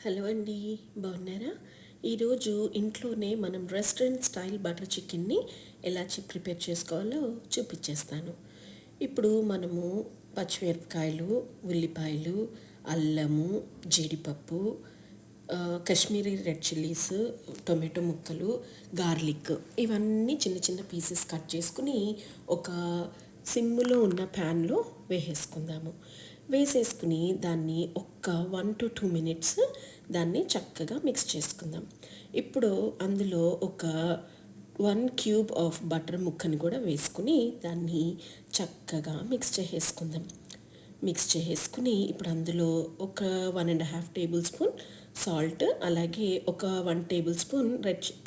Hello అండి, బాగున్నారా? ఈరోజు ఇంట్లోనే మనం రెస్టారెంట్ స్టైల్ బటర్ చికెన్ని ఎలా ప్రిపేర్ చేసుకోవాలో చూపించేస్తాను. ఇప్పుడు మనము పచ్చిమిరపకాయలు, ఉల్లిపాయలు, అల్లము, జీడిపప్పు, కాశ్మీరీ రెడ్ చిల్లీస్, టొమాటో ముక్కలు, గార్లిక్ ఇవన్నీ చిన్న చిన్న పీసెస్ కట్ చేసుకుని ఒక సిమ్లో ఉన్న ప్యాన్లో వేసేసుకుందాము. వేసేసుకుని దాన్ని ఒక్క 1 to 2 minutes దాన్ని చక్కగా మిక్స్ చేసుకుందాం. ఇప్పుడు అందులో ఒక 1 cube ఆఫ్ బటర్ ముక్కని కూడా వేసుకుని దాన్ని చక్కగా మిక్స్ చేసేసుకుందాం. మిక్స్ చేసుకుని ఇప్పుడు అందులో ఒక 1.5 tablespoon సాల్ట్, అలాగే ఒక 1 tablespoon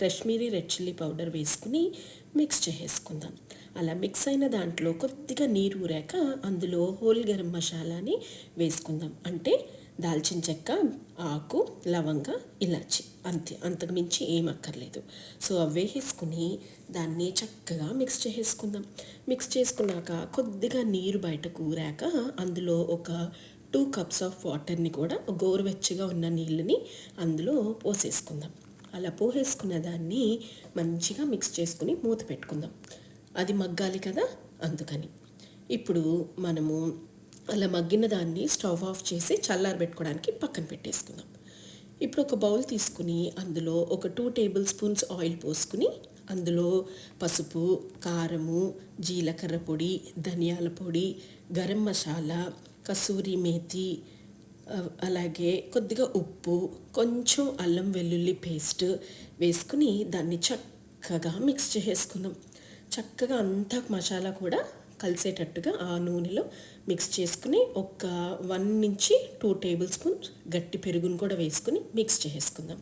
Kashmiri red chilli powder వేసుకుని మిక్స్ చేసేసుకుందాం. అలా మిక్స్ అయిన దాంట్లో కొద్దిగా నీరు ఊరాక అందులో హోల్ గరం మసాలాని వేసుకుందాం. అంటే దాల్చిన చెక్క, ఆకు, లవంగ, ఇలాచి, అంతే, అంతకు మించి ఏం అక్కర్లేదు. సో అవి వేసుకుని దాన్ని చక్కగా మిక్స్ చేసేసుకుందాం. మిక్స్ చేసుకున్నాక కొద్దిగా నీరు బయటకు ఊరాక అందులో ఒక 2 cups ఆఫ్ వాటర్ని కూడా గోరువెచ్చగా ఉన్న నీళ్ళని అందులో పోసేసుకుందాం. అలా పోసేసుకున్న దాన్ని మంచిగా మిక్స్ చేసుకుని మూత పెట్టుకుందాం. అది మగ్గాలి కదా, అందుకని. ఇప్పుడు మనము అలా మగ్గిన దాన్ని స్టవ్ ఆఫ్ చేసి చల్లారబెట్టుకోవడానికి పక్కన పెట్టేసుకుందాం. ఇప్పుడు ఒక బౌల్ తీసుకుని అందులో ఒక 2 tablespoons ఆయిల్ పోసుకుని అందులో పసుపు, కారము, జీలకర్ర పొడి, ధనియాల పొడి, గరం మసాలా, కసూరి మేతి, అలాగే కొద్దిగా ఉప్పు, కొంచెం అల్లం వెల్లుల్లి పేస్ట్ వేసుకుని దాన్ని చక్కగా మిక్స్ చేసేసుకుందాం. చక్కగా అంతా మసాలా కూడా కలిసేటట్టుగా ఆ నూనెలో మిక్స్ చేసుకుని ఒక 1 నుంచి 2 tablespoons గట్టి పెరుగును కూడా వేసుకుని మిక్స్ చేసుకుందాం.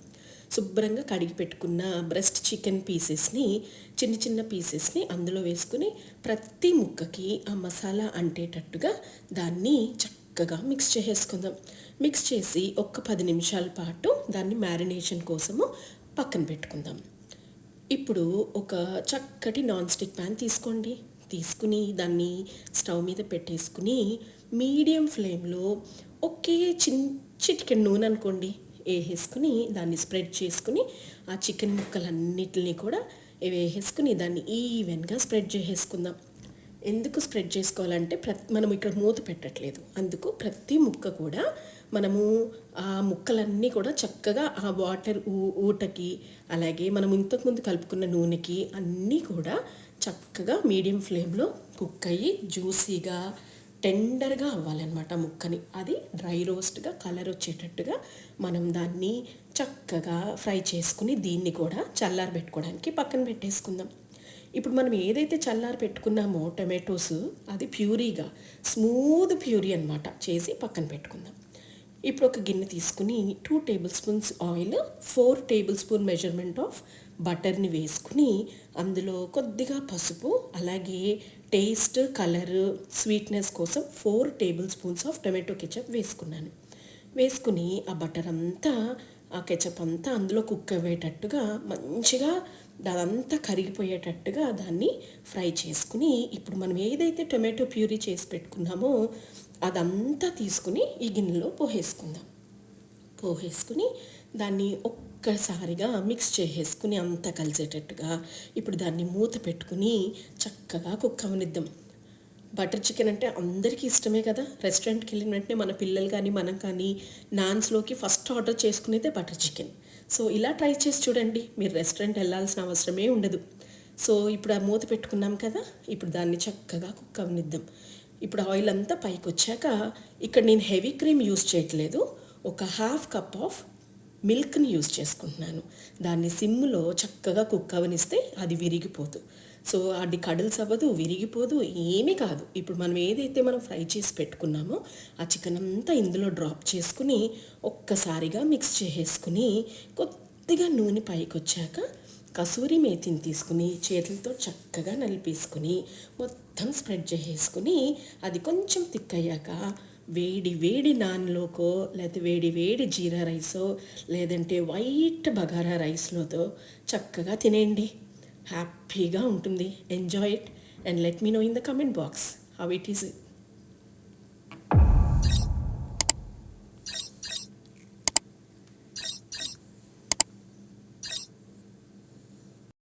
శుభ్రంగా కడిగి పెట్టుకున్న బ్రెస్ట్ చికెన్ పీసెస్ని, చిన్న చిన్న పీసెస్ని అందులో వేసుకుని ప్రతి ముక్కకి ఆ మసాలా అంటేటట్టుగా దాన్ని చక్కగా మిక్స్ చేసేసుకుందాం. మిక్స్ చేసి ఒక 10 నిమిషాల పాటు దాన్ని మ్యారినేషన్ కోసము పక్కన పెట్టుకుందాం. ఇప్పుడు ఒక చక్కటి నాన్ స్టిక్ ప్యాన్ తీసుకోండి. తీసుకుని దాన్ని స్టవ్ మీద పెట్టేసుకుని మీడియం ఫ్లేమ్లో ఒకే చిటికెడు నూనె అనుకోండి వేసేసుకుని దాన్ని స్ప్రెడ్ చేసుకుని ఆ చికెన్ ముక్కలన్నిటిని కూడా వేసేసుకుని దాన్ని ఈవెన్గా స్ప్రెడ్ చేసేసుకుందాం. ఎందుకు స్ప్రెడ్ చేసుకోవాలంటే మనం ఇక్కడ మూత పెట్టట్లేదు, అందుకు ప్రతి ముక్క కూడా మనము ఆ ముక్కలన్నీ కూడా చక్కగా ఆ వాటర్ ఊటకి, అలాగే మనం ఇంతకుముందు కలుపుకున్న నూనెకి అన్నీ కూడా చక్కగా మీడియం ఫ్లేమ్లో కుక్ అయ్యి జ్యూసీగా టెండర్గా అవ్వాలన్నమాట ముక్కని. అది డ్రై రోస్ట్గా కలర్ వచ్చేటట్టుగా మనం దాన్ని చక్కగా ఫ్రై చేసుకుని దీన్ని కూడా చల్లారబెట్టుకోవడానికి పక్కన పెట్టేసుకుందాం. ఇప్పుడు మనం ఏదైతే చల్లారి పెట్టుకున్నామో టొమాటోస్, అది ప్యూరీగా స్మూత్ ప్యూరీ అనమాట చేసి పక్కన పెట్టుకుందాం. ఇప్పుడు ఒక గిన్నె తీసుకుని 2 tablespoons oil, 4 tablespoon measurement of బటర్ని వేసుకుని అందులో కొద్దిగా పసుపు, అలాగే టేస్ట్, కలర్, స్వీట్నెస్ కోసం 4 tablespoons ఆఫ్ టొమాటో కెచప్ వేసుకున్నాను. వేసుకుని ఆ బటర్ అంతా, ఆ కెచప్ అంతా అందులో కుక్ అయ్యేటట్టుగా మంచిగా అదంతా కరిగిపోయేటట్టుగా దాన్ని ఫ్రై చేసుకుని ఇప్పుడు మనం ఏదైతే టొమాటో ప్యూరీ చేసి పెట్టుకున్నామో అదంతా తీసుకుని ఈ గిన్నెలో పోసేసుకుని దాన్ని ఒక్కసారిగా మిక్స్ చేసేసుకుని అంతా కలిసేటట్టుగా ఇప్పుడు దాన్ని మూత పెట్టుకుని చక్కగా కుక్ అవనిద్దాం. బటర్ చికెన్ అంటే అందరికీ ఇష్టమే కదా. రెస్టారెంట్కి వెళ్ళిన వెంటనే మన పిల్లలు కానీ మనం కానీ నాన్స్లోకి ఫస్ట్ ఆర్డర్ చేసుకునేదే బటర్ చికెన్. సో ఇలా ట్రై చేసి చూడండి, మీరు రెస్టారెంట్ వెళ్ళాల్సిన అవసరమే ఉండదు. సో ఇప్పుడు ఆ మూత పెట్టుకున్నాం కదా, ఇప్పుడు దాన్ని చక్కగా కుక్ అవనిద్దాం. ఇప్పుడు ఆయిల్ అంతా పైకి వచ్చాక ఇక్కడ నేను హెవీ క్రీమ్ యూస్ చేయట్లేదు, ఒక 1/2 cup ఆఫ్ మిల్క్ని యూస్ చేసుకుంటున్నాను. దాన్ని సిమ్లో చక్కగా కుక్ అవనిస్తే అది విరిగిపోదు. సో అది కడల్స్ అవ్వదు, విరిగిపోదు, ఏమీ కాదు. ఇప్పుడు మనం ఏదైతే మనం ఫ్రై చేసి పెట్టుకున్నామో ఆ చికెన్ అంతా ఇందులో డ్రాప్ చేసుకుని ఒక్కసారిగా మిక్స్ చేసేసుకుని కొద్దిగా నూనె పైకి వచ్చాక కసూరి మేతిని తీసుకుని చేతులతో చక్కగా నలిపేసుకుని మొత్తం స్ప్రెడ్ చేసేసుకుని అది కొంచెం థిక్ అయ్యాక వేడి వేడి నాన్లోకో, లేకపోతే వేడి వేడి జీరా రైసో, లేదంటే వైట్ బగారా రైస్లోతో చక్కగా తినేయండి. హ్యాపీగా ఉంటుంది. Enjoy it and let me know in the comment box how it is.